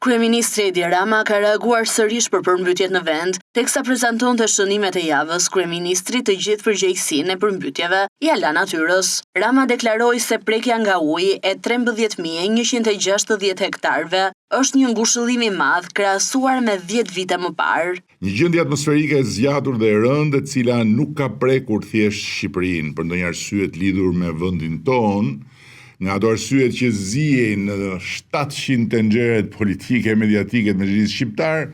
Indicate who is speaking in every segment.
Speaker 1: Kryeministri Edi Rama ka reaguar sërish për përmbytjet në vend, teksa prezantonte shënimet e javës, kryeministri të gjithë përgjegjësinë e përmbytjeve ia la natyrës. Rama deklaroi se prekja nga uji e 13.160 hektarëve është një ngushëllim i madh krahasuar me 10 vite më parë.
Speaker 2: Një gjendje atmosferike e zgjatur dhe e rëndë, e cila nuk ka prekur thjesht Shqipërinë për ndonjë arsye të lidhur me vendin tonë, nga ato arsyet që zihen në 700 tenxheret politike e mediatike të Mezhlisë shqiptar,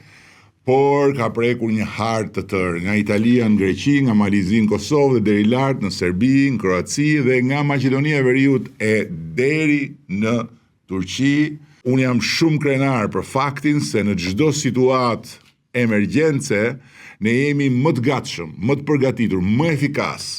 Speaker 2: por ka prekur një hartë të tërë, nga Italia në Greqi, nga Malizia në Kosovë dhe deri lart në Serbi, në Kroaci dhe nga Maqedonia e Veriut e deri në Turqi. Unë jam shumë krenar për faktin se në çdo situatë emergjence ne jemi më të gatshëm, më të përgatitur, më efikas.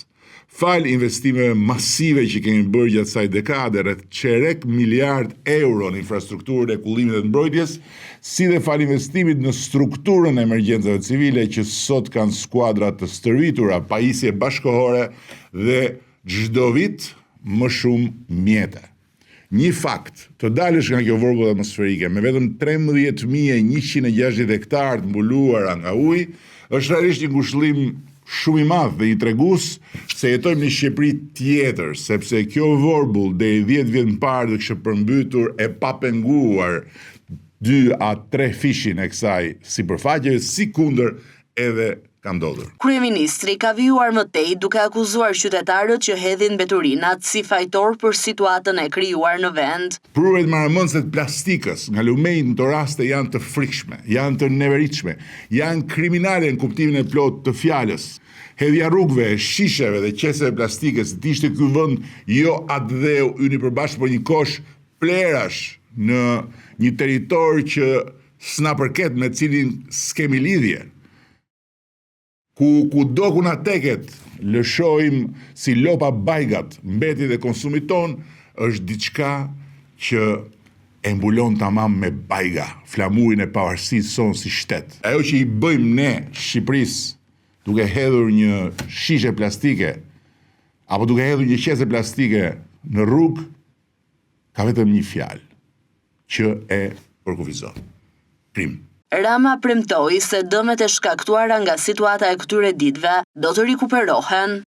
Speaker 2: Fal investimeve masive që kemi bërë gjatë kësaj dekade, rreth çerek miliard euro në infrastrukturën e kullimit dhe të mbrojtjes, si dhe fal investimit në strukturën e emergjencave civile që sot kanë skuadra të stërvitura, pajisje bashkëkohore dhe çdo vit më shumë mjete. Një fakt, të dalësh nga kjo vorbull atmosferike me vetëm 13.160 hektarë të mbuluara nga uji, është realisht një ngushëllim shumë i madh dhe i tregus se jetojmë në Shqipëri tjetër, sepse kjo vorbull deri 10 vjet më parë do kishte përmbytur e papenguar 2 a 3 fishin e kësaj sipërfaqe, sikundër edhe ka ndodhur.
Speaker 1: Kryeministri ka vijuar më tej duke akuzuar qytetarët që hedhin mbeturinat si fajtor për situatën e krijuar në vend.
Speaker 2: Pruret marrëmendëse të plastikës nga lumejt në të raste janë të frikshme, janë të neveritshme, janë kriminale në kuptimin e plot të fjalës. Hedhja rrugëve, shisheve dhe qeseve plastikës, të ishte ky vend jo atdheu yni përbashkë, por një kosh plerash në një territor që s'na përket, me cilin s'kemi lidhje. Kudo ku na teket, lëshojmë si lopa bajgat mbetit dhe konsumit ton, është diçka që e mbulon tamam me bajga, flamurin e pavarësisë son si shtet. Ajo që i bëjmë ne Shqipërisë, duke hedhur një shishe plastike, apo duke hedhur një qese plastike në rrugë, ka vetëm një fjalë që e përkufizon. Krim.
Speaker 1: Rama premtoi se dëmet e shkaktuara nga situata e këtyre ditëve do të rikuperohen.